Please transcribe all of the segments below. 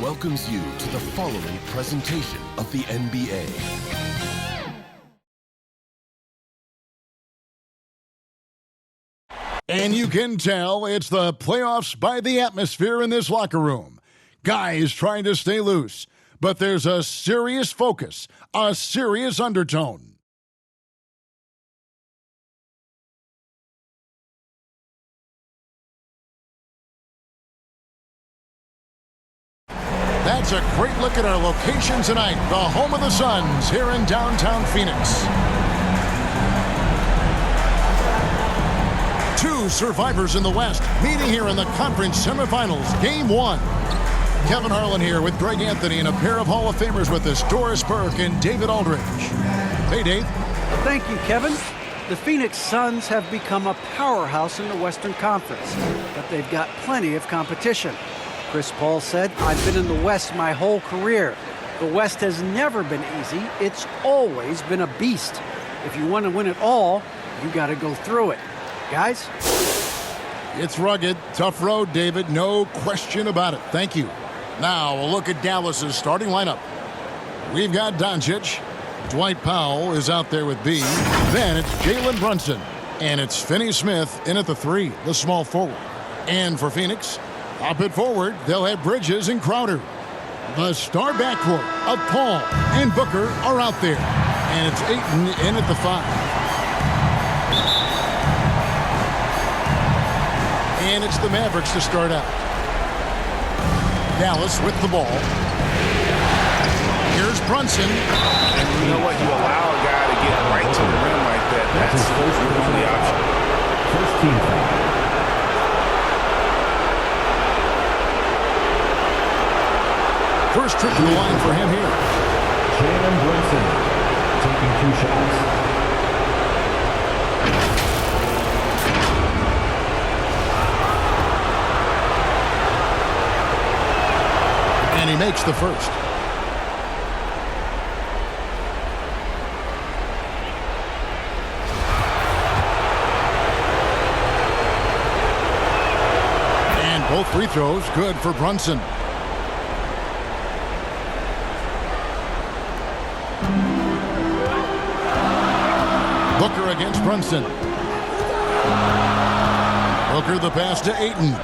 welcomes you to the following presentation of the NBA. And you can tell it's the playoffs by the atmosphere in this locker room. Guys trying to stay loose, but there's a serious focus, a serious undertone. That's a great look at our location tonight, the home of the Suns here in downtown Phoenix. Two survivors in the West meeting here in the conference semifinals, game one. Kevin Harlan here with Greg Anthony and a pair of Hall of Famers with us, Doris Burke and David Aldridge. Hey, Dave. Thank you, Kevin. The Phoenix Suns have become a powerhouse in the Western Conference, but they've got plenty of competition. Chris Paul said, "I've been in the West my whole career. The West has never been easy. It's always been a beast. If you want to win it all, you got to go through it." Guys? It's rugged, tough road, David. No question about it. Thank you. Now, a look at Dallas's starting lineup. We've got Doncic. Dwight Powell is out there with B. Then it's Jalen Brunson. And it's Finney-Smith in at the 3, the small forward. And for Phoenix, up it forward, they'll have Bridges and Crowder. The star backcourt of Paul and Booker are out there. And it's Ayton in at the 5. And it's the Mavericks to start out. Dallas with the ball. Here's Brunson. And you know what? You allow a guy to get right to the rim like that. That's your only option. First team foul. First trip to the line for him here. Jalen Brunson taking 2 shots. And he makes the first. And both free throws good for Brunson. Booker against Brunson. Booker the pass to Ayton.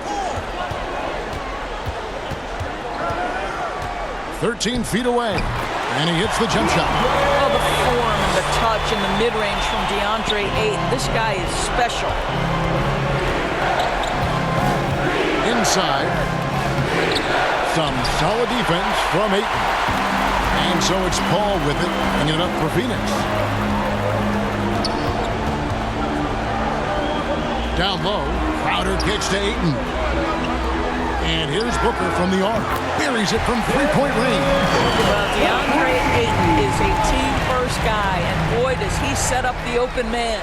13 feet away, and he hits the jump shot. Oh, the form and the touch and the mid-range from DeAndre Ayton. This guy is special. Inside, some solid defense from Ayton. And so it's Paul with it, bringing it up for Phoenix. Down low, Crowder kicks to Ayton. And here's Booker from the arc. Buries it from three-point range. Well, DeAndre Ayton is a team-first guy, and boy, does he set up the open man.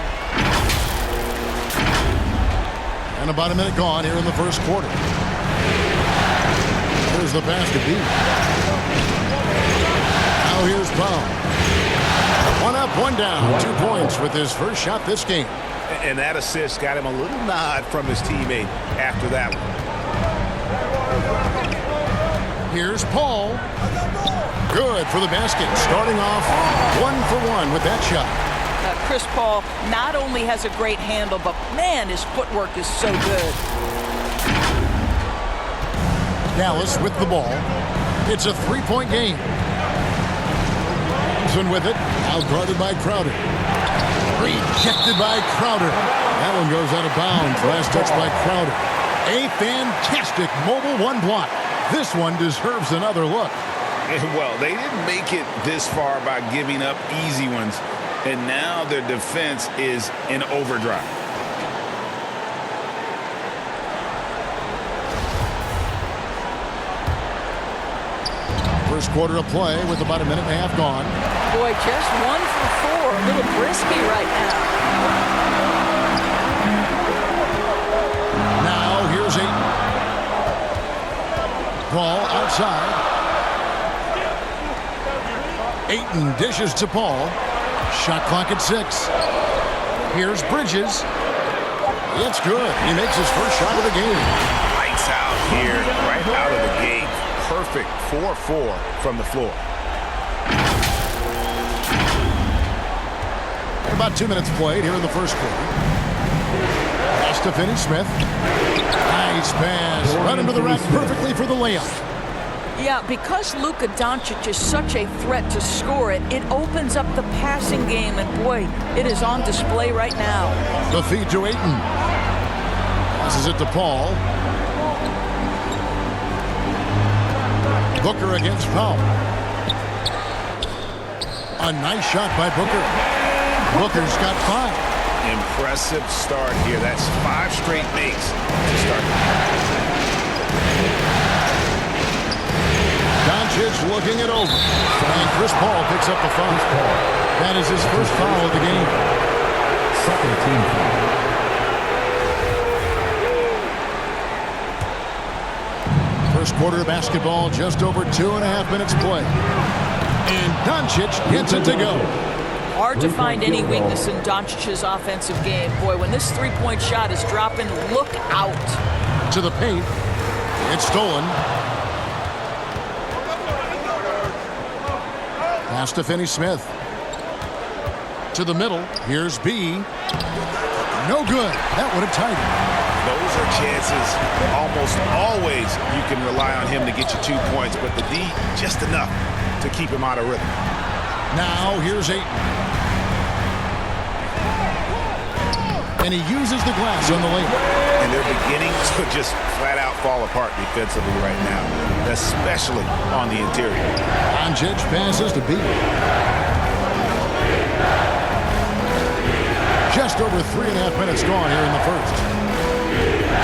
And about a minute gone here in the first quarter. Here's the pass to B. Now here's Powell. 1 up, 1 down. 2 points with his first shot this game. And that assist got him a little nod from his teammate after that one. Here's Paul. Good for the basket. Starting off 1 for 1 with that shot. Chris Paul not only has a great handle, but man, his footwork is so good. Dallas with the ball. It's a 3-point game. Thompson with it. Out guarded by Crowder. Rejected by Crowder. That one goes out of bounds. Last touch by Crowder. A fantastic mobile 1 block. This one deserves another look. Well, they didn't make it this far by giving up easy ones. And now their defense is in overdrive. First quarter of play with about a minute and a half gone. Boy, just 1 for 4. A little frisky right now. Now here's Ayton. Paul outside. Ayton dishes to Paul. Shot clock at 6. Here's Bridges. It's good. He makes his first shot of the game. Lights out here, right out of the gate. perfect 4-4 from the floor. About 2 minutes played here in the first quarter. Pass to Finney-Smith. Nice pass. Right into the rack perfectly for the layup. Yeah, because Luka Doncic is such a threat to score it, it opens up the passing game, and boy, it is on display right now. The feed to Ayton. Passes it to Paul. Booker against Powell. A nice shot by Booker. Booker's got 5. Impressive start here. That's 5 straight makes to start. Doncic looking it over. And Chris Paul picks up the foul. That is his first foul of the game. Second team foul. First quarter of basketball, just over 2.5 minutes play. And Doncic gets it to go. Hard to find any weakness in Doncic's offensive game. Boy, when this three-point shot is dropping, look out. To the paint. It's stolen. Pass to Finney-Smith. To the middle. Here's B. No good. That would have tied it. Those are chances. Almost always you can rely on him to get you 2 points, but the D, just enough to keep him out of rhythm. Now here's Ayton. And he uses the glass on the layup. And they're beginning to just flat out fall apart defensively right now, especially on the interior. Doncic passes to B. Just over 3.5 minutes gone here in the first.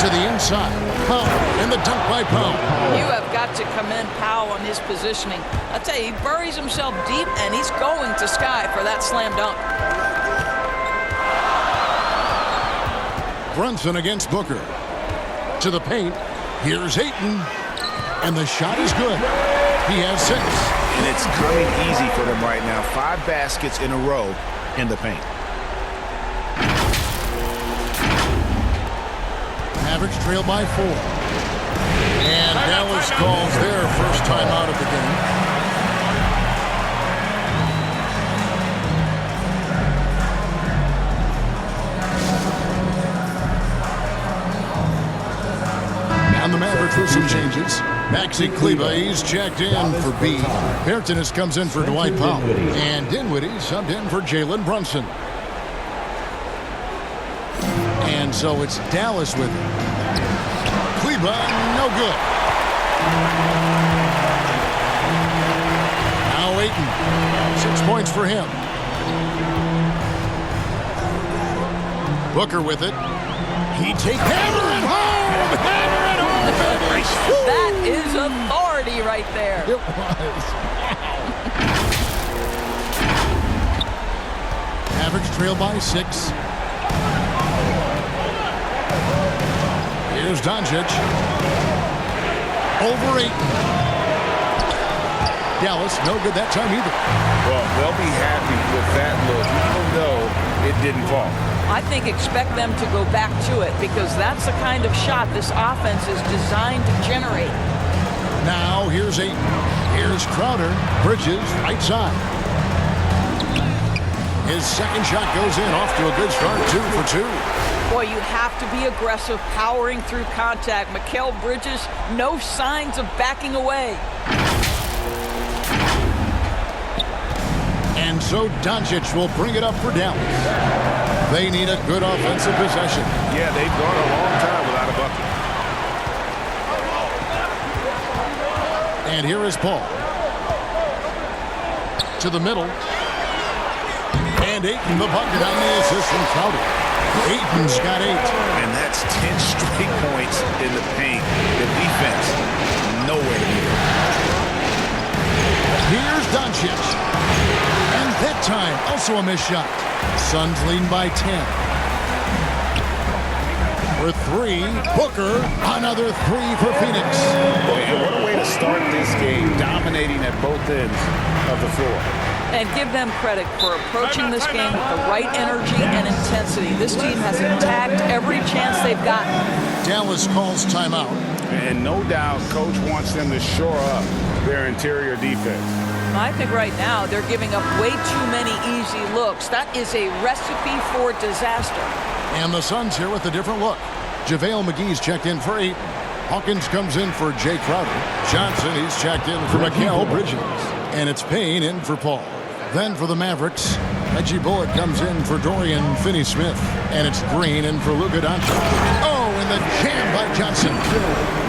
To the inside. Powell, and the dunk by Powell. You have got to commend Powell on his positioning. I tell you, he buries himself deep, and he's going to sky for that slam dunk. Brunson against Booker. To the paint. Here's Ayton. And the shot is good. He has 6. And it's coming easy for them right now. 5 baskets in a row in the paint. Mavericks trail by 4. And Dallas calls their first time out of the game. And the Mavericks with some changes. Maxi Kleba, he's checked in for B. Bertinus comes in for Dwight Powell. And Dinwiddie subbed in for Jalen Brunson. And so it's Dallas with it. Kleba, no good. Now Ayton. 6 points for him. Booker with it. He takes hammer it home! Hammer it home! That is authority right there. It was. Mavericks trail by 6. Here's Doncic. Over 8. Dallas, no good that time either. Well, they'll be happy with that look, even though it didn't fall. I think expect them to go back to it because that's the kind of shot this offense is designed to generate. Now, here's Ayton. Here's Crowder. Bridges, right side. His second shot goes in, off to a good start, 2 for 2. Boy, you have to be aggressive, powering through contact. Mikal Bridges, no signs of backing away. And so Doncic will bring it up for Dallas. They need a good offensive possession. Yeah, they've gone a long time without a bucket. And here is Paul. To the middle. And Ayton the bucket on the assist from Crowder. Ayton's got 8. And that's 10 straight points in the paint. The defense, nowhere to be there. Here's Doncic. And that time, also a missed shot. Suns leading by 10. For 3, Booker. Another 3 for Phoenix. Boy, and what a way to start this game, dominating at both ends of the floor. And give them credit for approaching this game with the right energy and intensity. This team has attacked every chance they've gotten. Dallas calls timeout. And no doubt, Coach wants them to shore up their interior defense. I think right now they're giving up way too many easy looks. That is a recipe for disaster. And the Suns here with a different look. JaVale McGee's checked in for 8. Hawkins comes in for Jay Crowder. Johnson, he's checked in for Mikal Bridges. And it's Payne in for Paul. Then for the Mavericks, Reggie Bullock comes in for Dorian Finney-Smith. And it's Green in for Luka Doncic. Oh, and the jam by Johnson.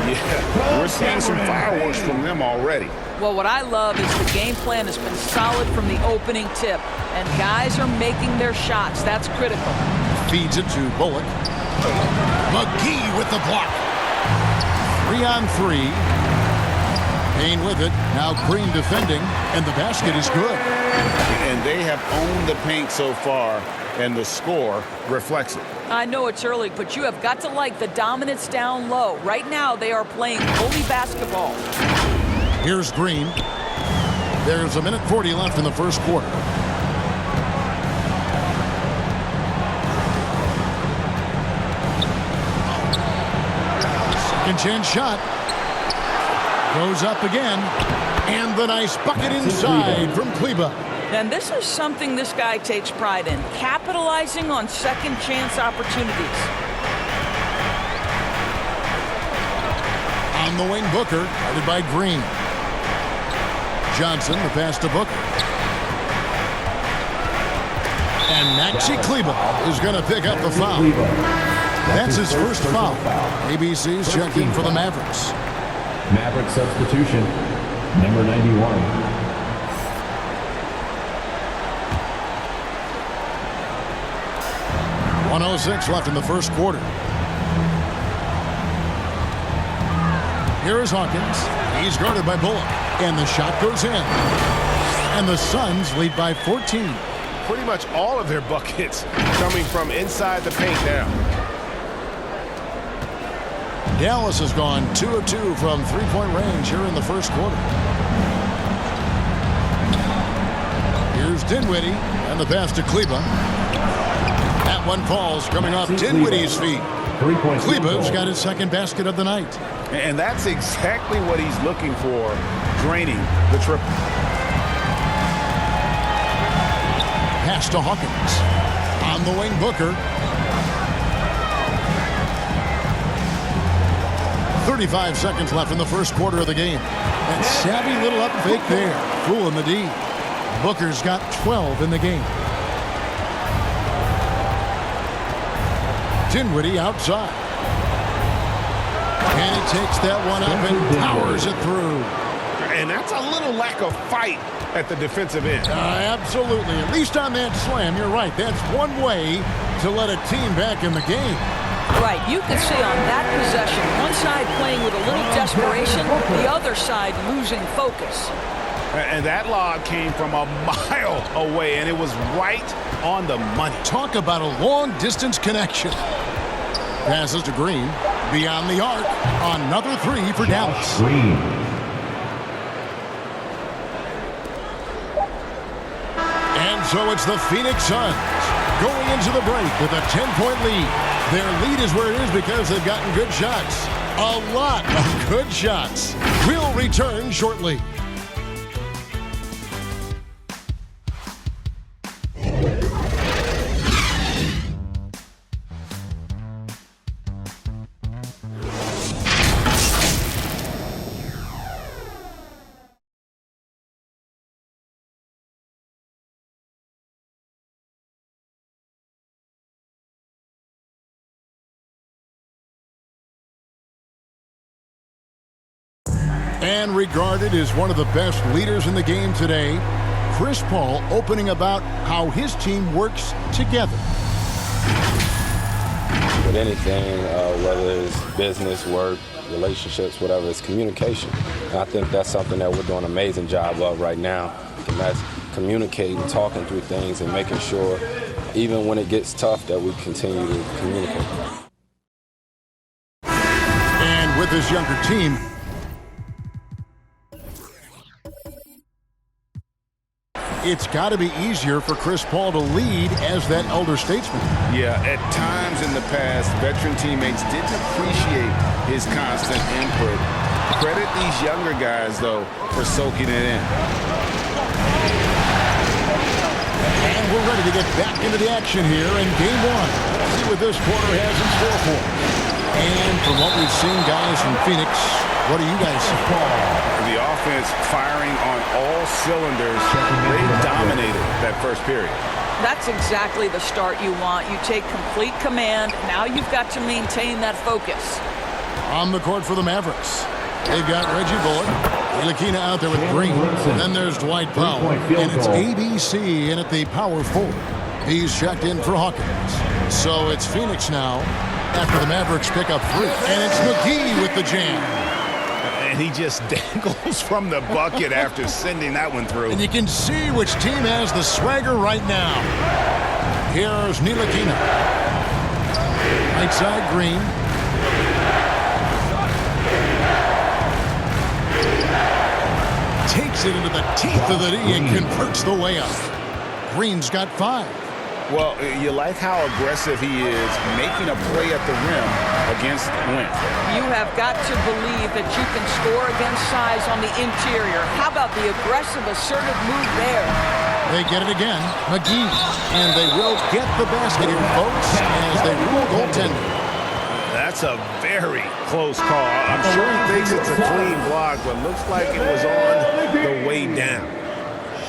Yeah, we're seeing some fireworks from them already. Well, what I love is the game plan has been solid from the opening tip. And guys are making their shots. That's critical. Feeds it to Bullock. McGee with the block. 3-on-3. Payne with it. Now Green defending. And the basket is good. And they have owned the paint so far, and the score reflects it. I know it's early, but you have got to like the dominance down low. Right now, they are playing bully basketball. Here's Green. There's 1:40 left in the first quarter. Second chance shot. Goes up again. And the nice bucket inside from Kleba. And this is something this guy takes pride in, capitalizing on second chance opportunities. On the wing, Booker, guarded by Green. Johnson, the pass to Booker. And Maxi Kleba is going to pick up the foul. That's his first foul. ABC's checked in for the Mavericks. Maverick substitution, number 91. 1:06 left in the first quarter. Here is Hawkins. He's guarded by Bullock. And the shot goes in. And the Suns lead by 14. Pretty much all of their buckets coming from inside the paint now. Dallas has gone 2 of 2 from three-point range here in the first quarter. Here's Dinwiddie. And the pass to Kleba. That one falls coming off Dinwiddie's feet. Kleba's got his second basket of the night. And that's exactly what he's looking for, draining the triple. Pass to Hawkins. On the wing, Booker. 35 seconds left in the first quarter of the game. That savvy little up fake there. Fooling the D. Booker's got 12 in the game. Dinwiddie outside. And he takes that one up and powers it through. And that's a little lack of fight at the defensive end. Absolutely. At least on that slam, you're right. That's one way to let a team back in the game. Right, you can see on that possession, one side playing with a little desperation, the other side losing focus. And that lob came from a mile away, and it was right on the money. Talk about a long-distance connection. Passes to Green. Beyond the arc. Another three for Dallas. Green. And so it's the Phoenix Suns going into the break with a 10-point lead. Their lead is where it is because they've gotten good shots. A lot of good shots. We'll return shortly. And regarded as one of the best leaders in the game today, Chris Paul opening about how his team works together. With anything, whether it's business, work, relationships, whatever, it's communication. And I think that's something that we're doing an amazing job of right now. And that's communicating, talking through things, and making sure, even when it gets tough, that we continue to communicate. And with his younger team, It's got to be easier for Chris Paul to lead as that elder statesman. Yeah, at times in the past, veteran teammates didn't appreciate his constant input. Credit these younger guys, though, for soaking it in. And we're ready to get back into the action here in Game 1. See what this quarter has in store for us. And from what we've seen, guys, from Phoenix, what do you guys see? The offense firing on all cylinders. They dominated that first period. That's exactly the start you want. You take complete command. Now you've got to maintain that focus. On the court for the Mavericks, they've got Reggie Bullock, Ntilikina out there with Green. Then there's Dwight Powell, and it's ABC in at the power forward. He's checked in for Hawkins. So it's Phoenix now after the Mavericks pick up 3. And it's McGee with the jam. And he just dangles from the bucket after sending that one through. And you can see which team has the swagger right now. Here's Ntilikina. Right side, Green. Takes it into the teeth of the knee and converts the layup. Green's got 5. Well, you like how aggressive he is making a play at the rim against length. You have got to believe that you can score against size on the interior. How about the aggressive, assertive move there? They get it again. McGee. And they will get the basket here, folks, as they rule goaltending. That's a very close call. I'm sure he thinks it's a clean block, but looks like it was on the way down.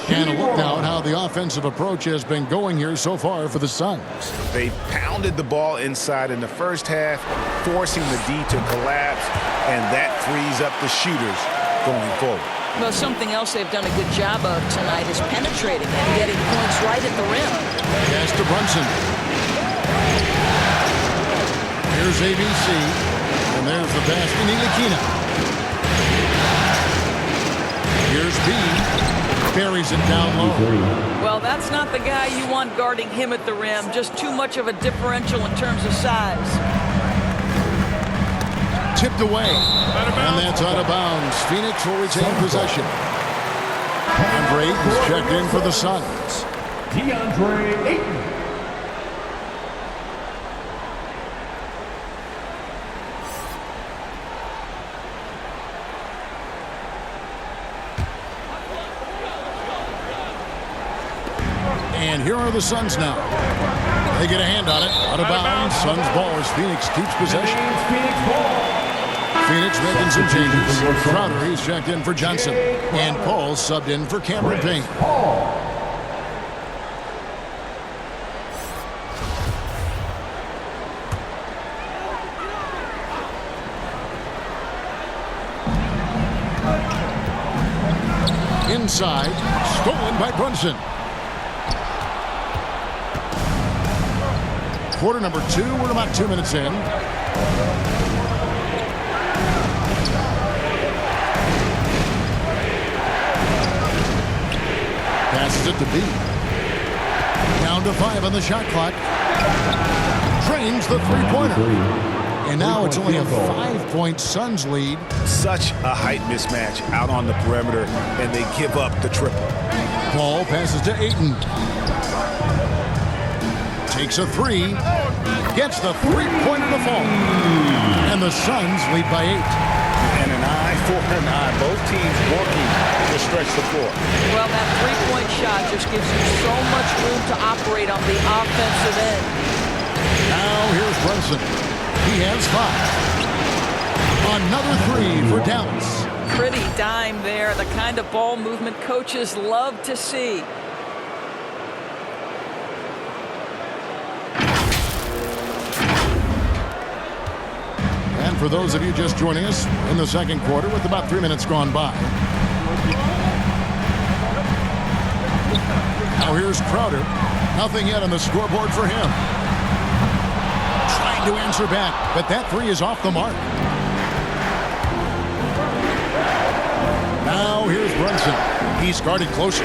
And a look now at how the offensive approach has been going here so far for the Suns. They pounded the ball inside in the first half, forcing the D to collapse, and that frees up the shooters going forward. Well, something else they've done a good job of tonight is penetrating and getting points right at the rim. Pass to Brunson. Here's ABC, and there's the pass to Ntilikina. Here's B. Buries it down low. Well, that's not the guy you want guarding him at the rim. Just too much of a differential in terms of size. Tipped away. And that's out of bounds. Phoenix will retain possession. DeAndre Ayton's checked in for the Suns. DeAndre Ayton. And here are the Suns now. They get a hand on it. Out of bounds. Suns ball as Phoenix keeps possession. Phoenix making some changes. Crowder, he's checked in for Johnson. And Paul subbed in for Cameron Payne. Inside. Stolen by Brunson. Quarter number 2, we're about 2 minutes in. Passes it to B. Down to 5 on the shot clock. Drains the three-pointer. And now it's only a 5-point Suns lead. Such a height mismatch out on the perimeter, and they give up the triple. Paul passes to Ayton. Takes a 3. Gets the three-pointer to fall. And the Suns lead by 8. And an eye for an eye. Both teams working to stretch the floor. Well, that three-point shot just gives you so much room to operate on the offensive end. Now here's Brunson. He has 5. Another 3 for Dallas. Pretty dime there. The kind of ball movement coaches love to see. And for those of you just joining us in the second quarter with about 3 minutes gone by. Now here's Crowder. Nothing yet on the scoreboard for him. Trying to answer back, but that 3 is off the mark. Now here's Brunson. He's guarded closer.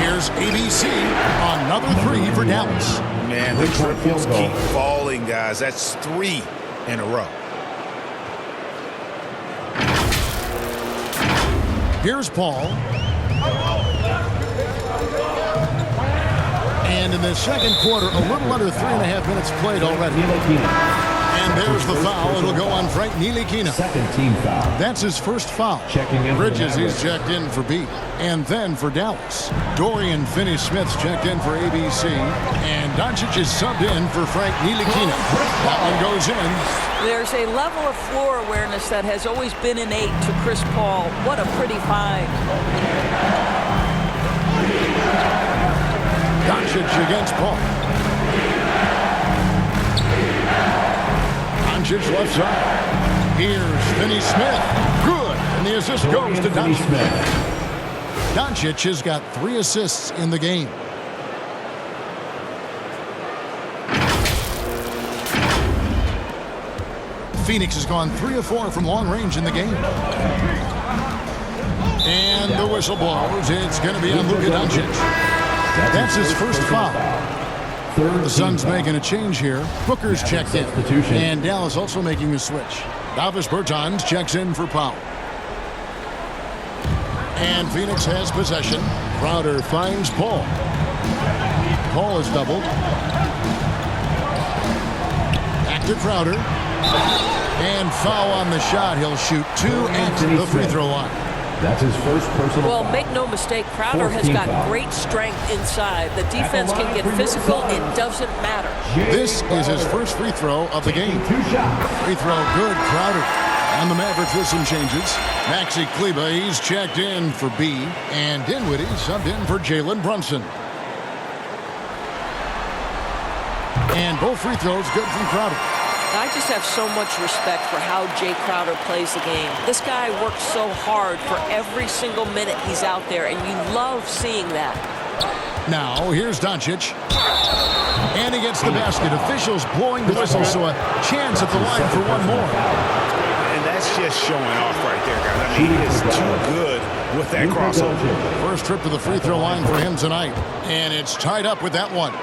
Here's ABC. Another 3 for Dallas. Man, the triples keep falling, guys. That's 3 in a row. Here's Paul. And in the second quarter, a little under 3.5 minutes played already. And there's the foul. It'll go on Frank Ntilikina. Second team foul. That's his first foul. Checking in for Bridges, the he's checked in for B. And then for Dallas, Dorian Finney-Smith's checked in for ABC. And Doncic is subbed in for Frank Ntilikina. That one goes in. There's a level of floor awareness that has always been innate to Chris Paul. What a pretty find. Doncic against Paul. Doncic left side. Here's Finney-Smith. Good. And the assist goes to Doncic. Doncic has got 3 assists in the game. Phoenix has gone 3 of 4 from long range in the game. And the whistle blows. It's going to be on Luka Doncic. That's his first foul. The Suns making a change here. Booker's checked in. And Dallas also making a switch. Davis Bertans checks in for Powell. And Phoenix has possession. Crowder finds Paul. Paul is doubled. Back to Crowder. And foul on the shot. He'll shoot 2 at the free throw line. That's his first personal. Well, make no mistake, Crowder has got great strength inside. The defense can get physical. It doesn't matter. This is his first free throw of the game. 2 shots. Free throw good. Crowder. And the Mavericks with some changes. Maxi Kleber, he's checked in for B. And Dinwiddie subbed in for Jalen Brunson. And both free throws good from Crowder. I just have so much respect for how Jay Crowder plays the game. This guy works so hard for every single minute he's out there, and you love seeing that. Now, here's Doncic. And he gets the basket. Officials blowing the whistle, so a chance at the line for one more. And that's just showing off right there, guys. I mean, he is too good with that crossover. First trip to the free throw line for him tonight. And it's tied up with that one.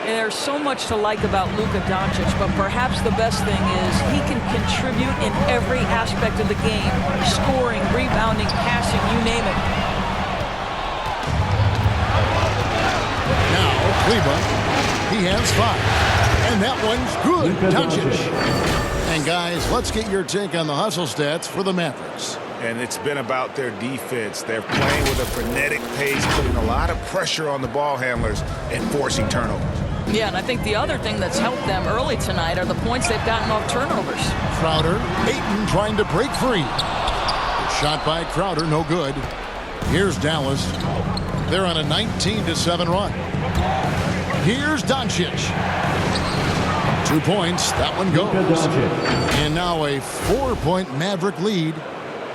And there's so much to like about Luka Doncic, but perhaps the best thing is he can contribute in every aspect of the game. Scoring, rebounding, passing, you name it. Now, Kleber, he has 5. And that one's good. Doncic. And guys, let's get your take on the hustle stats for the Mavericks. And it's been about their defense. They're playing with a frenetic pace, putting a lot of pressure on the ball handlers and forcing turnovers. Yeah, and I think the other thing that's helped them early tonight are the points they've gotten off turnovers. Crowder, Ayton trying to break free. Shot by Crowder, no good. Here's Dallas. They're on a 19-7 run. Here's Doncic. 2 points. That one goes. And now a 4-point Maverick lead.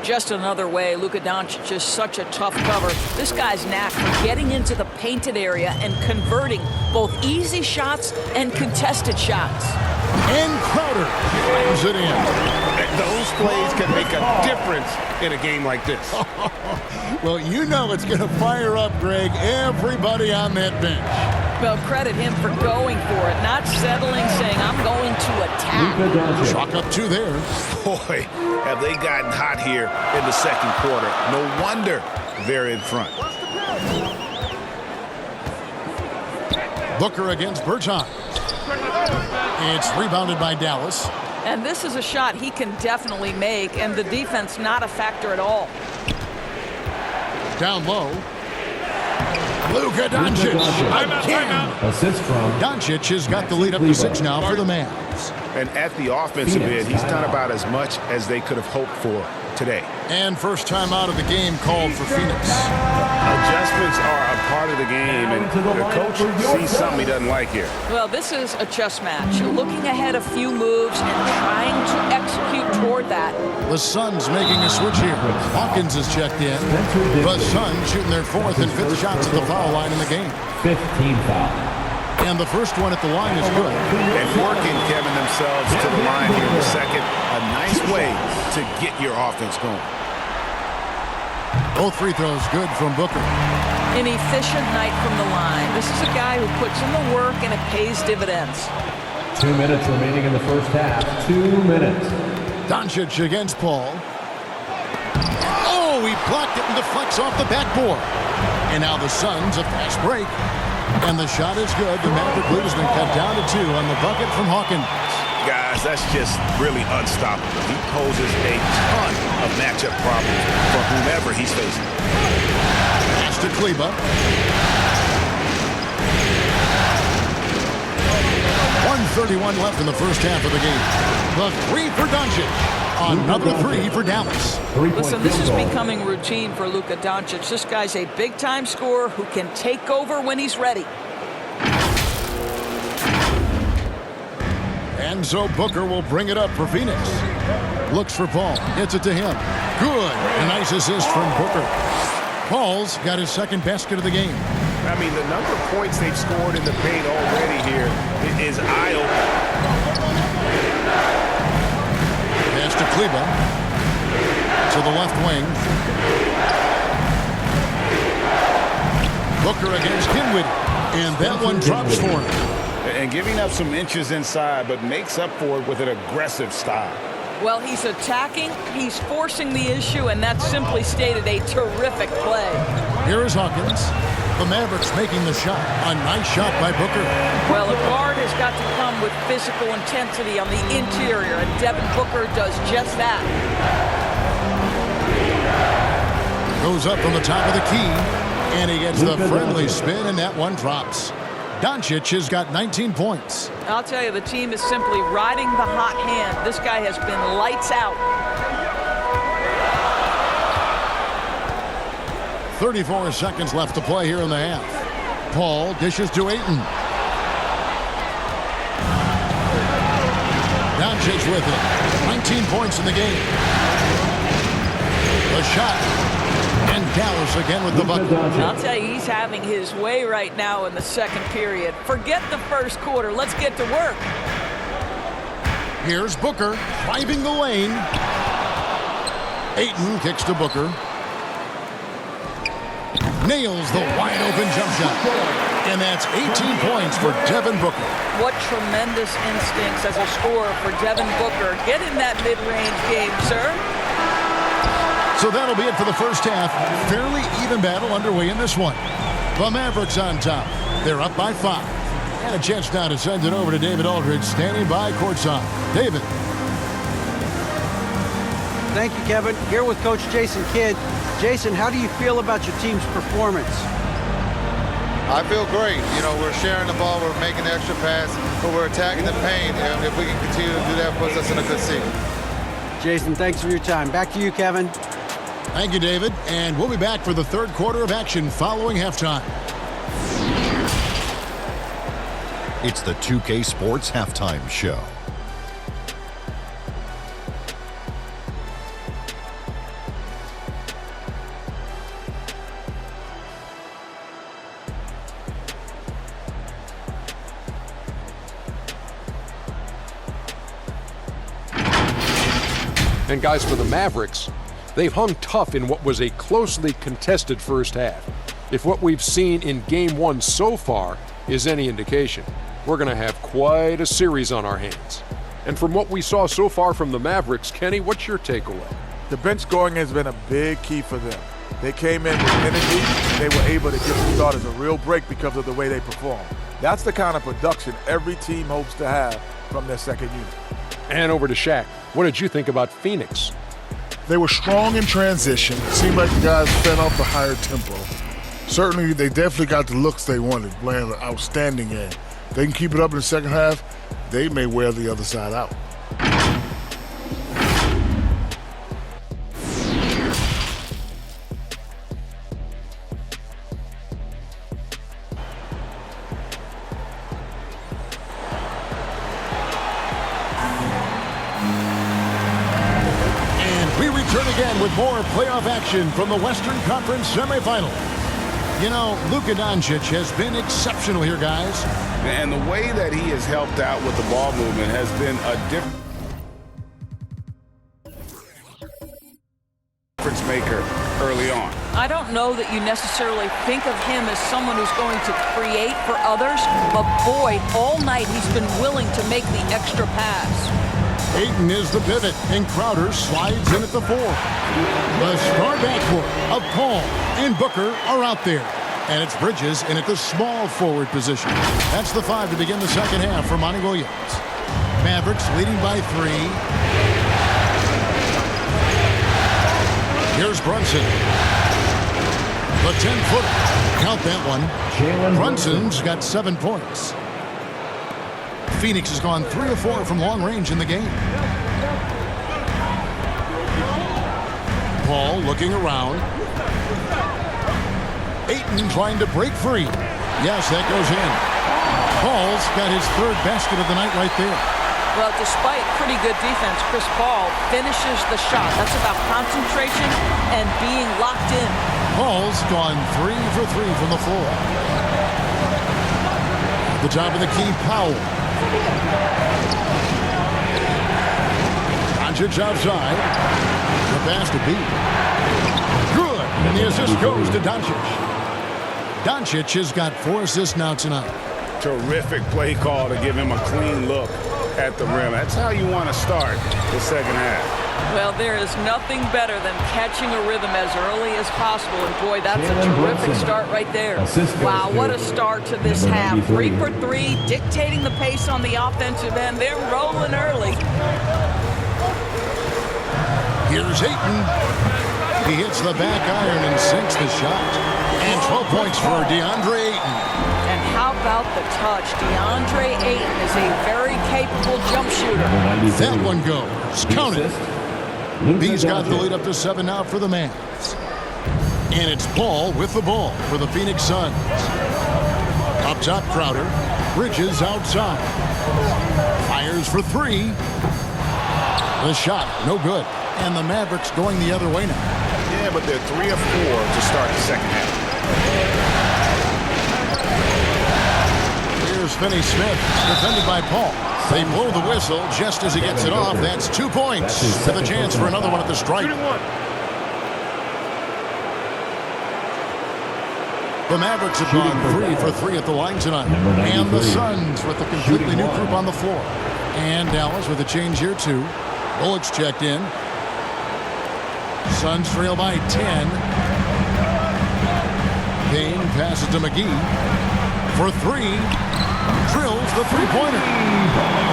Just another way, Luka Doncic is such a tough cover. This guy's knack for getting into the painted area and converting both easy shots and contested shots. And Crowder brings it in. Those plays can make a difference in a game like this. Well, you know it's going to fire up, Greg, everybody on that bench. Well, credit him for going for it, not settling, saying, I'm going to attack. Chalk up 2 there. Boy, have they gotten hot here in the second quarter. No wonder they're in front. Booker against Bertans. It's rebounded by Dallas. And this is a shot he can definitely make, and the defense not a factor at all. Down low. Luka Doncic again. Assist from Doncic has got the lead up to 6 now for the Mavs. And at the offensive end, he's done about as much as they could have hoped for today. And first time out of the game called for Phoenix. Adjustments are a part of the game, and the coach sees something he doesn't like here. Well, this is a chess match. Looking ahead a few moves and trying to execute toward that. The Suns making a switch here. Hawkins is checked in. The Suns shooting their 4th and 5th shots at the foul line in the game. 15 foul. And the first one at the line is good. And working, Kevin, themselves to the line here in the second. A nice way to get your offense going. Both free throws good from Booker. An efficient night from the line. This is a guy who puts in the work and it pays dividends. 2 minutes remaining in the first half. 2 minutes. Doncic against Paul. Oh, he blocked it and deflects off the backboard. And now the Suns a fast break. And the shot is good. The Maverick lead has been cut down to 2 on the bucket from Hawkins. Guys, that's just really unstoppable. He poses a ton of matchup problems for whomever he's facing. Pass to Kleba. 1:31 left in the first half of the game. The 3 for Doncic. Another 3 for Dallas. Listen, this is becoming routine for Luka Doncic. This guy's a big-time scorer who can take over when he's ready. And so Booker will bring it up for Phoenix. Looks for Paul. Hits it to him. Good. A nice assist from Booker. Paul's got his second basket of the game. I mean, the number of points they've scored in the paint already here is eye-opening. Pass to Kleba. To the left wing. Booker against Dinwiddie. And that one drops for him. And giving up some inches inside, but makes up for it with an aggressive style. Well, he's attacking, he's forcing the issue, and that's simply stated a terrific play. Here is Hawkins. The Mavericks making the shot. A nice shot by Booker. Well, a guard has got to come with physical intensity on the interior, and Devin Booker does just that. Goes up from the top of the key, and he gets the friendly spin, and that one drops. Doncic has got 19 points. I'll tell you, the team is simply riding the hot hand. This guy has been lights out. 34 seconds left to play here in the half. Paul dishes to Ayton. Doncic with it. 19 points in the game. The shot. And Dallas again with the bucket. I'll tell you, he's having his way right now in the second period. Forget the first quarter. Let's get to work. Here's Booker driving the lane. Ayton kicks to Booker. Nails the wide-open jump shot. And that's 18 points for Devin Booker. What tremendous instincts as a scorer for Devin Booker. Get in that mid-range game, sir. So that'll be it for the first half. Fairly even battle underway in this one. The Mavericks on top. They're up by 5. And a chance now to send it over to David Aldridge, standing by courtside. David. Thank you, Kevin. Here with Coach Jason Kidd. Jason, how do you feel about your team's performance? I feel great. You know, we're sharing the ball, we're making the extra pass, but we're attacking the paint. And if we can continue to do that, it puts us in a good seat. Jason, thanks for your time. Back to you, Kevin. Thank you, David. And we'll be back for the third quarter of action following halftime. It's the 2K Sports Halftime Show. And guys, for the Mavericks, they've hung tough in what was a closely contested first half. If what we've seen in Game 1 so far is any indication, we're going to have quite a series on our hands. And from what we saw so far from the Mavericks, Kenny, what's your takeaway? The bench scoring has been a big key for them. They came in with energy, and they were able to give the starters a real break because of the way they performed. That's the kind of production every team hopes to have from their second unit. And over to Shaq. What did you think about Phoenix? They were strong in transition. Seemed like the guys fed off the higher tempo. Certainly, they definitely got the looks they wanted, playing an outstanding game. If they can keep it up in the second half, they may wear the other side out. Again with more playoff action from the Western Conference semifinal. You know, Luka Doncic has been exceptional here, guys. And the way that he has helped out with the ball movement has been a difference maker early on. I don't know that you necessarily think of him as someone who's going to create for others, but boy, all night he's been willing to make the extra pass. Ayton is the pivot, and Crowder slides in at the 4. The star backcourt of Paul and Booker are out there. And it's Bridges in at the small forward position. That's the 5 to begin the second half for Monty Williams. Mavericks leading by 3. Here's Brunson. The 10-footer. Count that one. Brunson's got 7 points. Phoenix has gone 3 of 4 from long range in the game. Paul looking around. Ayton trying to break free. Yes, that goes in. Paul's got his 3rd basket of the night right there. Well, despite pretty good defense, Chris Paul finishes the shot. That's about concentration and being locked in. Paul's gone 3 for 3 from the floor. At the top of the key, Powell. Doncic outside. The pass to beat. Good. And the assist goes to Doncic. Doncic has got 4 assists now tonight. Terrific play call to give him a clean look at the rim. That's how you want to start the second half. Well, there is nothing better than catching a rhythm as early as possible. And boy, that's a terrific start right there. Wow, what a start to this half. 3 for 3, dictating the pace on the offensive end. They're rolling early. Here's Ayton. He hits the back iron and sinks the shot. And 12 points for DeAndre Ayton. And how about the touch? DeAndre Ayton is a very capable jump shooter. That one goes. Count it. He's got the lead up to 7 now for the Mavs. And it's Paul with the ball for the Phoenix Suns. Up top, Crowder. Bridges outside. Fires for 3. The shot, no good. And the Mavericks going the other way now. Yeah, but they're 3 of 4 to start the second half. Here's Finney-Smith, defended by Paul. They blow the whistle just as he gets it off. That's 2 points with a chance for another one at the stripe. The Mavericks have gone 3 for 3 at the line tonight. And the Suns with a completely new group on the floor. And Dallas with a change here too. Bullock's checked in. Suns trail by 10. Payne passes to McGee for 3. Drills the 3-pointer.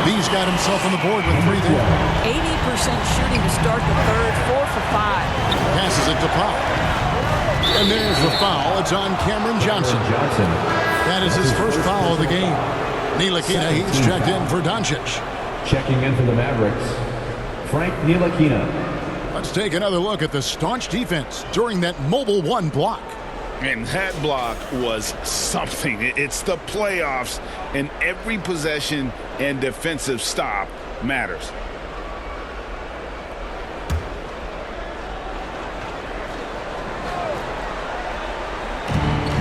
He's got himself on the board with 3 there. 80% shooting to start the third, 4 for 5. Passes it to Powell. And there's the foul. It's on Cameron Johnson. That is his first foul of the game. Ntilikina, he's checked in for Doncic. Checking in for the Mavericks, Frank Ntilikina. Let's take another look at the staunch defense during that mobile 1 block. And that block was something. It's the playoffs, and every possession and defensive stop matters.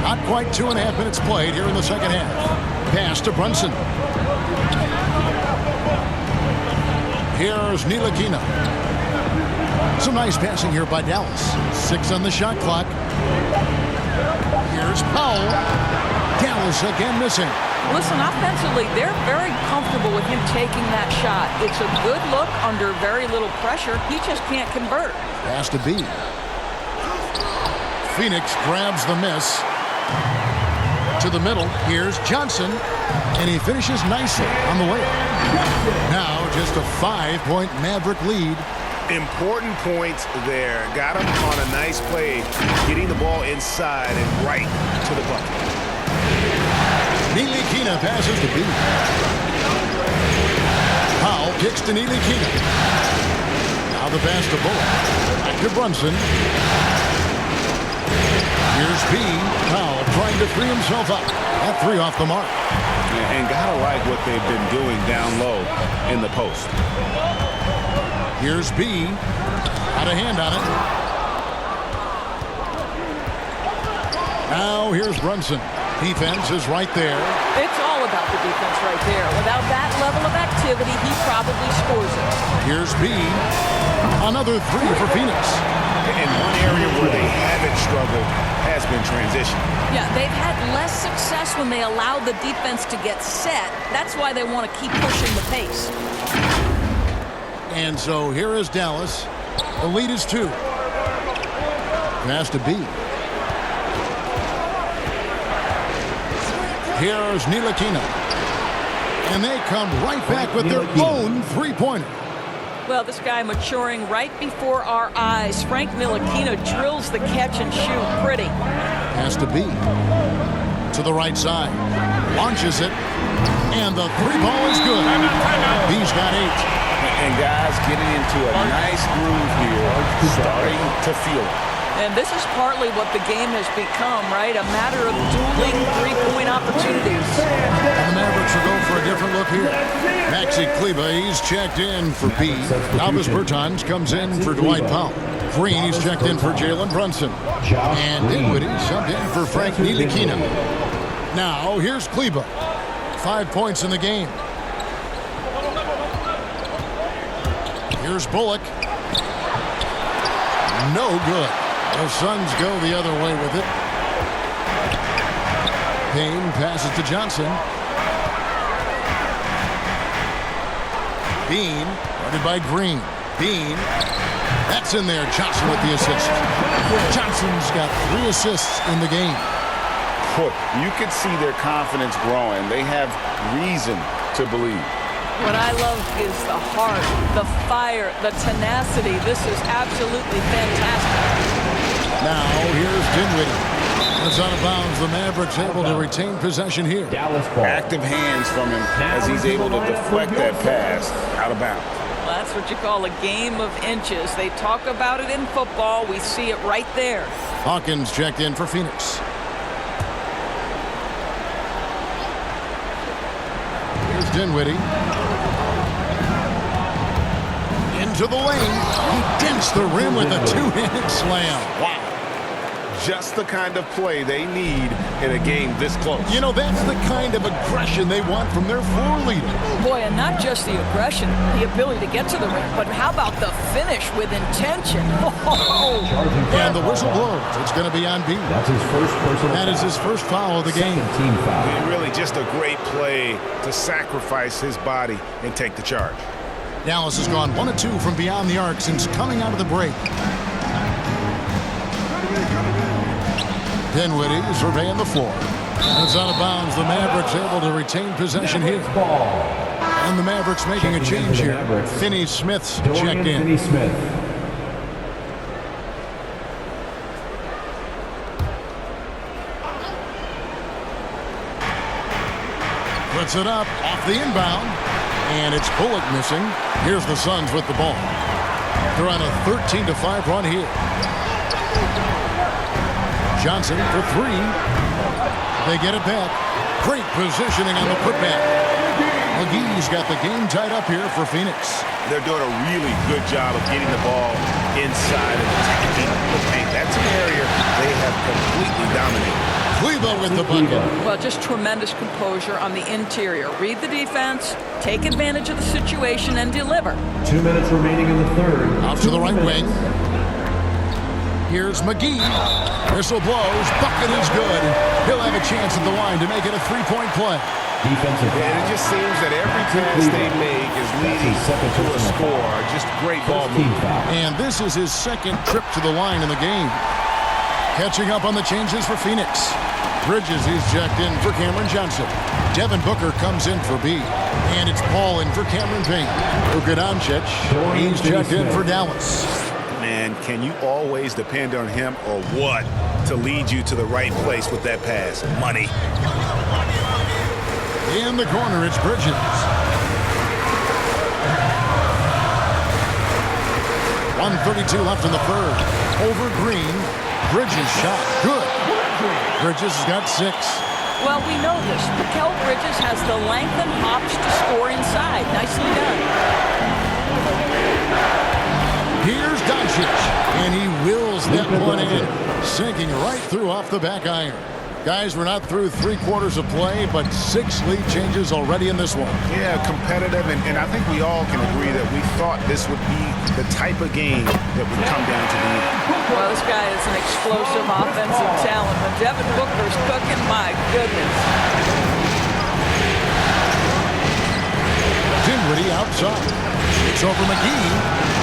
Not quite 2.5 minutes played here in the second half. Pass to Brunson. Here's Ntilikina. Some nice passing here by Dallas. 6 on the shot clock. Here's Powell. Dallas again missing. Listen, offensively, they're very comfortable with him taking that shot. It's a good look under very little pressure. He just can't convert. Has to be. Phoenix grabs the miss. To the middle. Here's Johnson. And he finishes nicely on the way. Now just a 5-point Maverick lead. Important points there. Got him on a nice play, getting the ball inside and right to the bucket. Ntilikina passes to B. Powell kicks to Ntilikina. Now the pass to Bullock. Back to Brunson. Here's B. Powell trying to free himself up. That 3 off the mark. And gotta like what they've been doing down low in the post. Here's B. Got a hand on it. Now here's Brunson. Defense is right there. It's all about the defense right there. Without that level of activity, he probably scores it. Here's B. Another 3 for Phoenix. And one area where they haven't struggled has been transition. Yeah, they've had less success when they allow the defense to get set. That's why they want to keep pushing the pace. And so here is Dallas. The lead is 2. Pass to B. Here's Ntilikina. And they come right back with their own three-pointer. Well, this guy maturing right before our eyes. Frank Ntilikina drills the catch and shoot pretty. Has to be. To the right side. Launches it. And the three ball is good. He's got 8. And guys getting into a nice groove here, starting to feel it. And this is partly what the game has become, right? A matter of dueling three-point opportunities. And the Mavericks will go for a different look here. Maxi Kleber, he's checked in for B. Albus Bertans comes in for Dwight Powell. Green, he's checked in for Jalen Brunson. And Dinwiddie subbed in for Frank Ntilikina. Now, here's Kleber. 5 points in the game. Here's Bullock. No good. The Suns go the other way with it. Payne passes to Johnson. Bean, guarded by Green. Bean, that's in there. Johnson with the assist. Johnson's got 3 assists in the game. You can see their confidence growing. They have reason to believe. What I love is the heart, the fire, the tenacity. This is absolutely fantastic. Now, here's Dinwiddie. It's out of bounds. The Mavericks able to retain possession here. Active hands from him as he's able to deflect that pass out of bounds. Well, that's what you call a game of inches. They talk about it in football. We see it right there. Hawkins checked in for Phoenix. Here's Dinwiddie. Into the lane. He dents the rim with a two-handed slam. Wow. Just the kind of play they need in a game this close. You know, that's the kind of aggression they want from their floor leader. Boy, and not just the aggression, the ability to get to the rim, but how about the finish with intention? And the whistle blows. It's going to be on B. That's his first personal That is his first foul of the game. Team foul. Really just a great play to sacrifice his body and take the charge. Dallas has gone 1 of 2 from beyond the arc since coming out of the break. Dinwiddie surveying the floor. It's out of bounds. The Mavericks able to retain possession here. And the Mavericks making a change here. Finney Smith's checked in. Finney Smith. Puts it up off the inbound. And it's Bullock missing. Here's the Suns with the ball. They're on a 13-5 run here. Johnson for 3. They get it back. Great positioning on the putback. McGee's got the game tied up here for Phoenix. They're doing a really good job of getting the ball inside and attacking the paint. That's an area they have completely dominated. Kleber with the bucket. Well, just tremendous composure on the interior. Read the defense, take advantage of the situation, and deliver. 2 minutes remaining in the third. Out to the right wing. Here's McGee. Whistle blows. Bucket is good. He'll have a chance at the line to make it a three-point play. Defensive foul. And it just seems that every pass they make is leading to a score. Just great ball movement. And this is his second trip to the line in the game. Catching up on the changes for Phoenix. Bridges, he's checked in for Cameron Johnson. Devin Booker comes in for B. And it's Paul in for Cameron Payne. Luka Doncic, he's checked in for Dallas. Man, can you always depend on him or what to lead you to the right place with that pass? Money. In the corner, it's Bridges. 1:32 left in the third. Over Green. Bridges shot. Good. Bridges has got 6. Well, we know this. Mikal Bridges has the length and hops to score inside. Nicely done. Here's Doncic, and he wills that one in, sinking right through off the back iron. Guys, we're not through 3 quarters of play, but 6 lead changes already in this one. Yeah, competitive, and I think we all can agree that we thought this would be the type of game that would come down to the end. Well, this guy is an explosive offensive talent. When Devin Booker's cooking, my goodness. Dinwiddie outside. It's over McGee.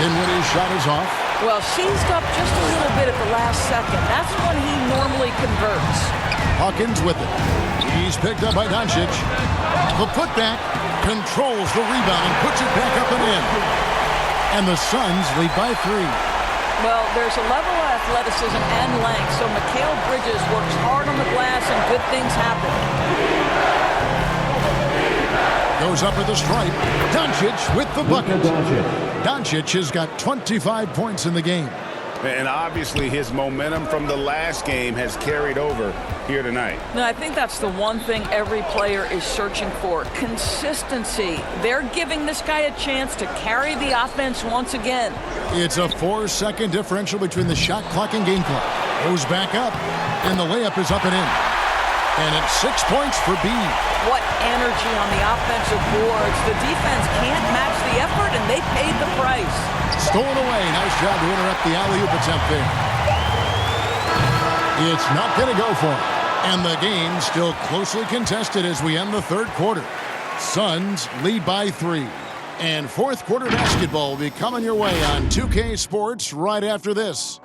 Dinwiddie's shot is off. Well, seized up just a little bit at the last second. That's when he normally converts. Hawkins with it. He's picked up by Doncic. The putback controls the rebound and puts it back up and in. And the Suns lead by 3. Well, there's a level of athleticism and length, so Mikal Bridges works hard on the glass and good things happen. Goes up with the stripe. Doncic with the bucket. Doncic has got 25 points in the game. And obviously his momentum from the last game has carried over here tonight. Now, I think that's the one thing every player is searching for, consistency. They're giving this guy a chance to carry the offense once again. It's a 4-second differential between the shot clock and game clock. Goes back up, and the layup is up and in. And it's 6 points for B. What energy on the offensive boards. The defense can't match the effort, and they paid the price. Stolen away. Nice job to interrupt the alley-oop attempt there. It's not going to go for him. And the game still closely contested as we end the third quarter. Suns lead by 3. And fourth quarter basketball will be coming your way on 2K Sports right after this.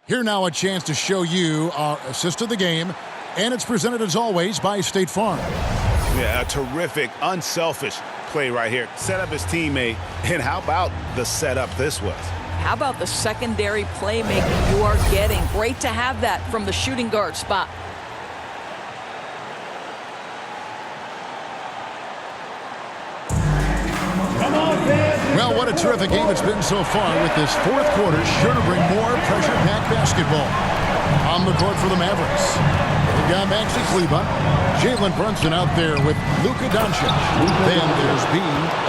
Here now a chance to show you our assist of the game, and it's presented as always by State Farm. Yeah, a terrific, unselfish play right here. Set up his teammate, and how about the setup this was? How about the secondary playmaking you are getting? Great to have that from the shooting guard spot. Well, what a terrific game it's been so far with this fourth quarter. Sure to bring more pressure-packed basketball. On the court for the Mavericks. We've got Maxi Kleber. Jalen Brunson out there with Luka Doncic. Then there's B,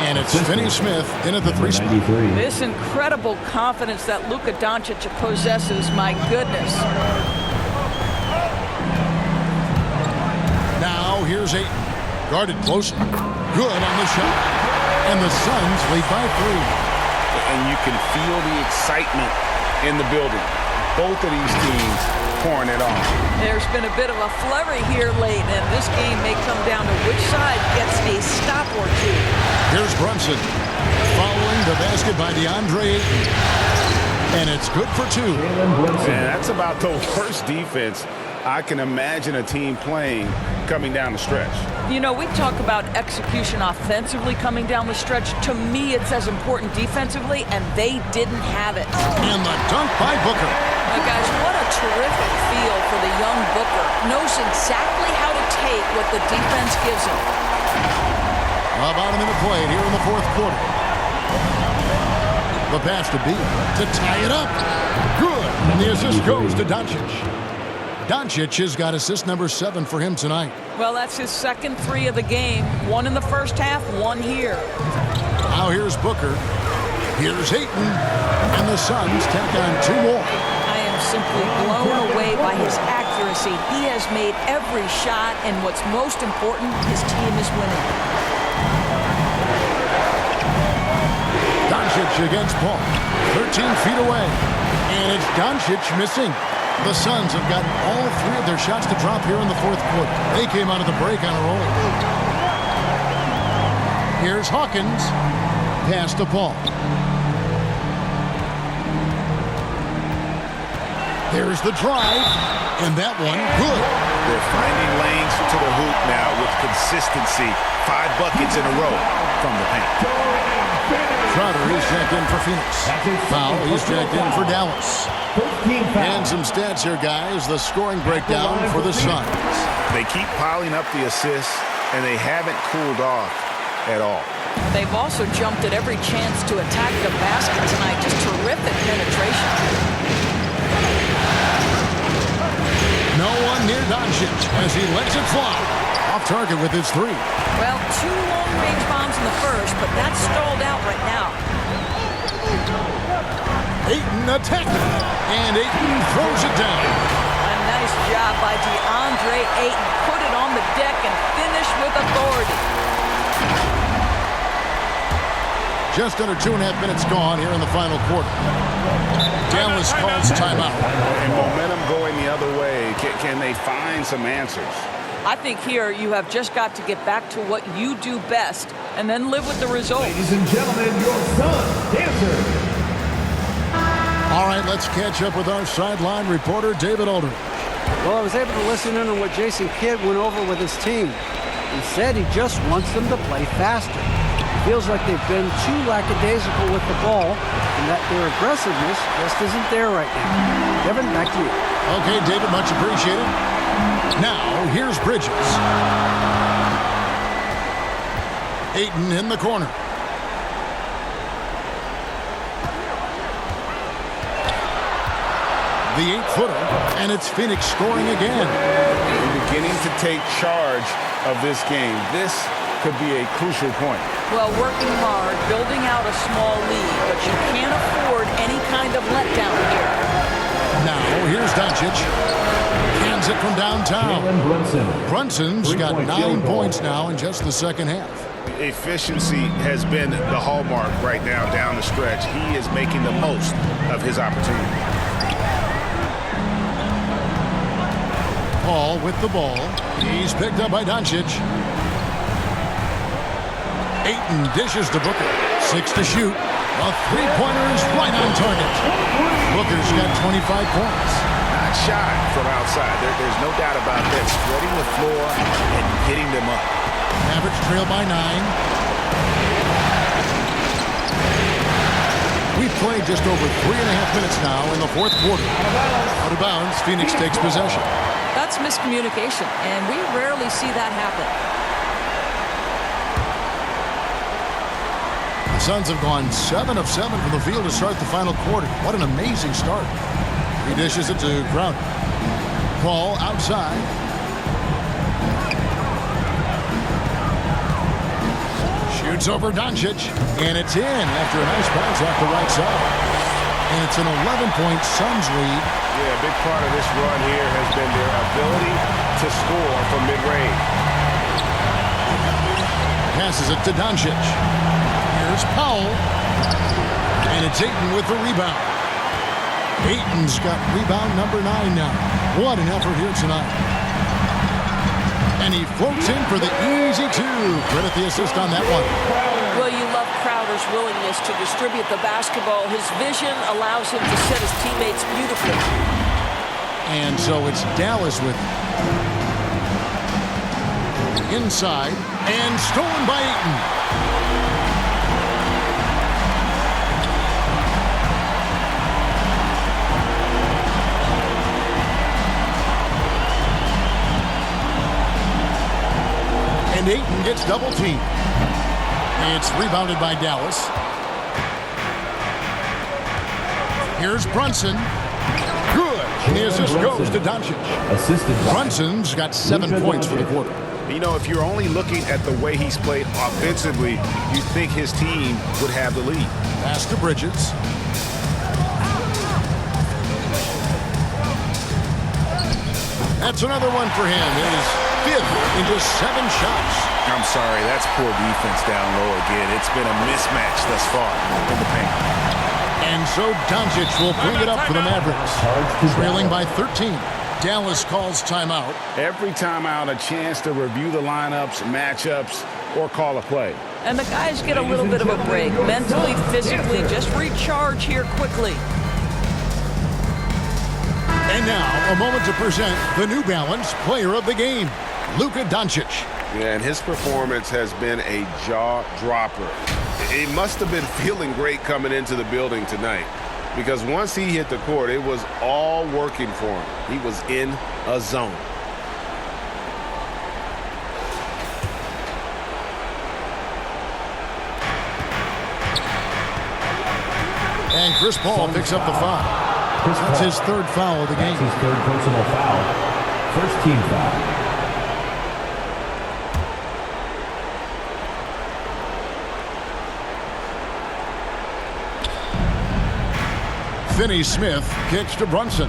and it's Finney Smith in at the 3 spot. This incredible confidence that Luka Doncic possesses, my goodness. Now here's Ayton. Guarded closely. Good on the shot. And the Suns lead by 3. And you can feel the excitement in the building. Both of these teams pouring it on. There's been a bit of a flurry here late, and this game may come down to which side gets a stop or two. Here's Brunson. Following the basket by DeAndre Ayton. And it's good for 2. Man, that's about the worst defense I can imagine a team playing coming down the stretch. You know, we talk about execution offensively coming down the stretch. To me, it's as important defensively, and they didn't have it. And the dunk by Booker. Now, guys, what a terrific feel for the young Booker. Knows exactly how to take what the defense gives him. About a minute played here in the fourth quarter. The pass to B to tie it up. Good. And the assist goes to Doncic. Doncic has got assist number 7 for him tonight. Well, that's his second 3 of the game. 1 in the first half, 1 here. Now here's Booker. Here's Ayton. And the Suns tack on 2 more. I am simply blown away by his accuracy. He has made every shot, and what's most important, his team is winning. Doncic against Paul. 13 feet away. And it's Doncic missing. The Suns have gotten all 3 of their shots to drop here in the fourth quarter. They came out of the break on a roll. Here's Hawkins. Pass to Paul. There's the drive. And that one, good. They're finding lanes to the hoop now with consistency. 5 buckets in a row from the paint. Crowder, he's jacked in for Phoenix. Foul, he's jacked in for Dallas. And some stats here, guys. The scoring breakdown for the Suns. They keep piling up the assists, and they haven't cooled off at all. They've also jumped at every chance to attack the basket tonight. Just terrific penetration. No one near Doncic as he lets it fly. Off target with his 3. Well, 2 long-range bombs in the first, but that's stalled out right now. Ayton attacking. And Ayton throws it down. A nice job by DeAndre Ayton. Put it on the deck and finish with authority. Just under 2.5 minutes gone here in the final quarter. Dallas calls timeout. And momentum going the other way. Can they find some answers? I think here you have just got to get back to what you do best and then live with the result. Ladies and gentlemen, your son, dancer. All right, let's catch up with our sideline reporter, David Aldridge. Well, I was able to listen in on what Jason Kidd went over with his team. He said he just wants them to play faster. It feels like they've been too lackadaisical with the ball and that their aggressiveness just isn't there right now. Kevin, back to you. Okay, David, much appreciated. Now, here's Bridges. Ayton in the corner. The 8-footer, and it's Phoenix scoring again. Beginning to take charge of this game. This could be a crucial point. Well, working hard, building out a small lead, but you can't afford any kind of letdown here. Now, here's Doncic. Hands it from downtown. Brunson's got 9 points now in just the second half. Efficiency has been the hallmark right now down the stretch. He is making the most of his opportunity. Paul with the ball. He's picked up by Doncic. Ayton dishes to Booker. 6 to shoot. A three-pointer is right on target. Booker's got 25 points. Not shy from outside. There's no doubt about that. Spreading the floor and getting them up. Mavericks trail by 9. We've played just over 3.5 minutes now in the fourth quarter. Out of bounds, Phoenix takes possession. That's miscommunication, and we rarely see that happen. The Suns have gone 7 of 7 from the field to start the final quarter. What an amazing start. He dishes it to Crowder. Paul outside. Shoots over Doncic, and it's in after a nice bounce off the right side. And it's an 11-point Suns lead. Yeah, a big part of this run here has been their ability to score from mid-range. Passes it to Doncic. Here's Powell. And it's Ayton with the rebound. Ayton's got rebound number 9 now. What an effort here tonight. And he floats in for the easy 2. Credit the assist on that one. Well, you love Crowder's willingness to distribute the basketball. His vision allows him to set his teammates beautifully. And so it's Dallas with it. Inside and stolen by Ayton. And Ayton gets double teamed. It's rebounded by Dallas. Here's Brunson. Good. And the assist goes to Doncic. Brunson's got 7 points for the quarter. You know, if you're only looking at the way he's played offensively, you'd think his team would have the lead. Pass to Bridges. That's another one for him. His 5th in just 7 shots. I'm sorry, that's poor defense down low again. It's been a mismatch thus far in the paint. And so Doncic will bring it up for the Mavericks. Trailing by 13. Dallas calls timeout. Every timeout, a chance to review the lineups, matchups, or call a play. And the guys get a little bit of a break. Mentally, physically, just recharge here quickly. And now, a moment to present the New Balance Player of the Game, Luka Doncic. Yeah, and his performance has been a jaw-dropper. He must have been feeling great coming into the building tonight, because once he hit the court, it was all working for him. He was in a zone. And Chris Paul picks up the foul. That's his 3rd foul of the game. That's his 3rd personal foul. First team foul. Finney-Smith kicks to Brunson.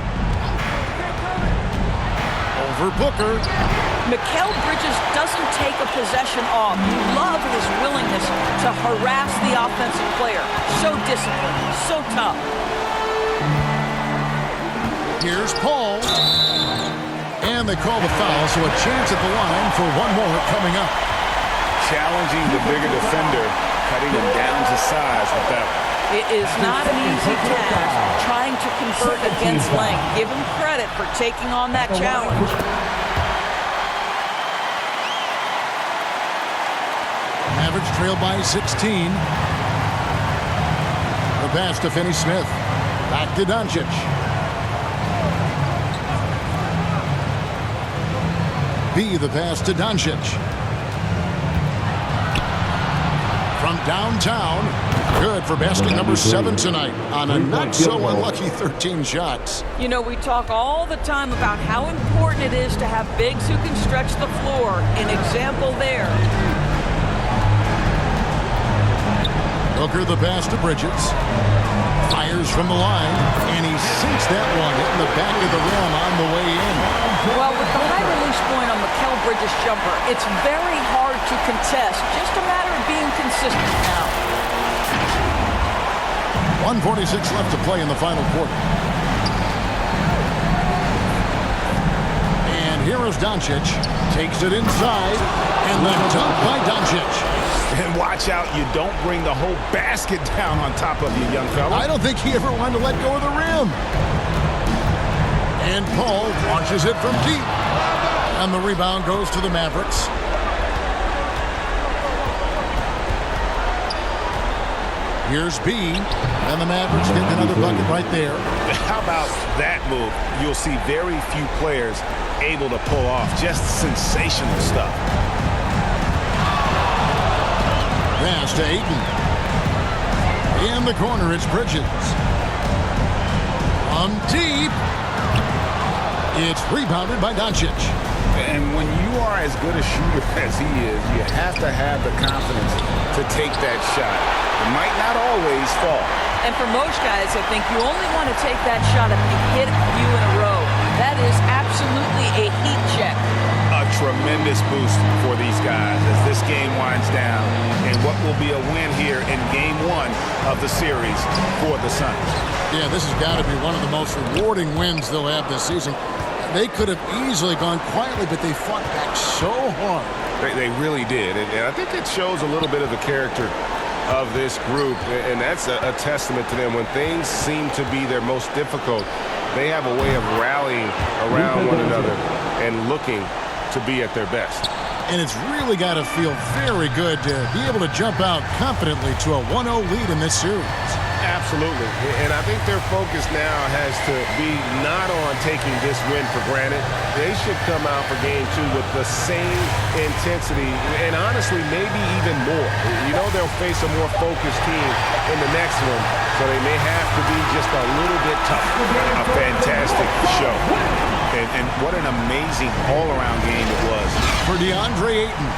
over Booker. Mikal Bridges doesn't take a possession off. You love his willingness to harass the offensive player. So disciplined, so tough. Here's Paul. And they call the foul, so a chance at the line for one more coming up. Challenging the bigger defender, cutting him down to size with that one. It is not an easy task trying to convert against length. Give him credit for taking on that challenge. Mavericks trail by 16. The pass to Finney-Smith. Back to Doncic. B, the pass to Doncic. From downtown, good for basket number 7 tonight on a not-so-unlucky 13 shots. You know, we talk all the time about how important it is to have bigs who can stretch the floor. An example there. Booker the pass to Bridges. Fires from the line, and he sinks that one hitting the back of the rim on the way in. Well, with the high release point on Mikal Bridges' jumper, it's very hard to contest. Just a matter of being consistent now. 1:46 left to play in the final quarter. And here is Doncic. Takes it inside, and the dunk by Doncic. And watch out, you don't bring the whole basket down on top of you, young fella. I don't think he ever wanted to let go of the rim. And Paul launches it from deep. And the rebound goes to the Mavericks. Here's B. And the Mavericks get another bucket right there. How about that move? You'll see very few players able to pull off just sensational stuff. Pass to Ayton. In the corner, it's Bridges. From deep. It's rebounded by Doncic. And when you are as good a shooter as he is, you have to have the confidence to take that shot. It might not always fall. And for most guys, I think you only want to take that shot if you hit a few in a row. That is absolutely a heat check. A tremendous boost for these guys as this game winds down and what will be a win here in Game 1 of the series for the Suns. Yeah, this has got to be one of the most rewarding wins they'll have this season. They could have easily gone quietly, but they fought back so hard. They really did, and I think it shows a little bit of the character of this group, and that's a testament to them. When things seem to be their most difficult, they have a way of rallying around one another and looking to be at their best. And it's really got to feel very good to be able to jump out confidently to a 1-0 lead in this series. Absolutely, and I think their focus now has to be not on taking this win for granted. They should come out for Game 2 with the same intensity, and honestly, maybe even more. You know they'll face a more focused team in the next one, so they may have to be just a little bit tougher. A fantastic show. And what an amazing all-around game it was. For DeAndre Ayton.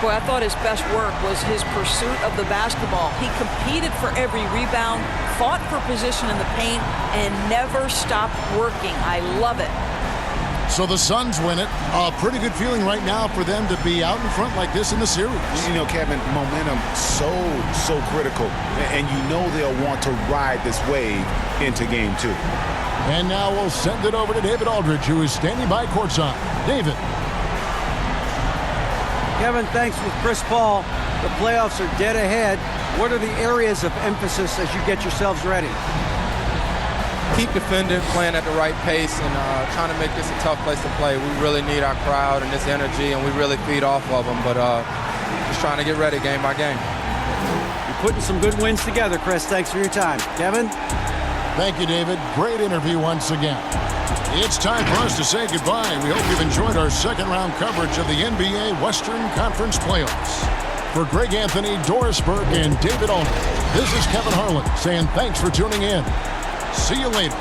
Boy, I thought his best work was his pursuit of the basketball. He competed for every rebound, fought for position in the paint, and never stopped working. I love it. So the Suns win it. A pretty good feeling right now for them to be out in front like this in the series. You know, Kevin, momentum so critical. And you know they'll want to ride this wave into Game 2. And now we'll send it over to David Aldridge, who is standing by courtside. David. Kevin, thanks with Chris Paul. The playoffs are dead ahead. What are the areas of emphasis as you get yourselves ready? Keep defending, playing at the right pace, and trying to make this a tough place to play. We really need our crowd and this energy, and we really feed off of them. But just trying to get ready game by game. You're putting some good wins together, Chris. Thanks for your time. Kevin? Thank you, David. Great interview once again. It's time for us to say goodbye. We hope you've enjoyed our second-round coverage of the NBA Western Conference Playoffs. For Greg Anthony, Doris Burke, and David Aldridge, this is Kevin Harlan saying thanks for tuning in. See you later.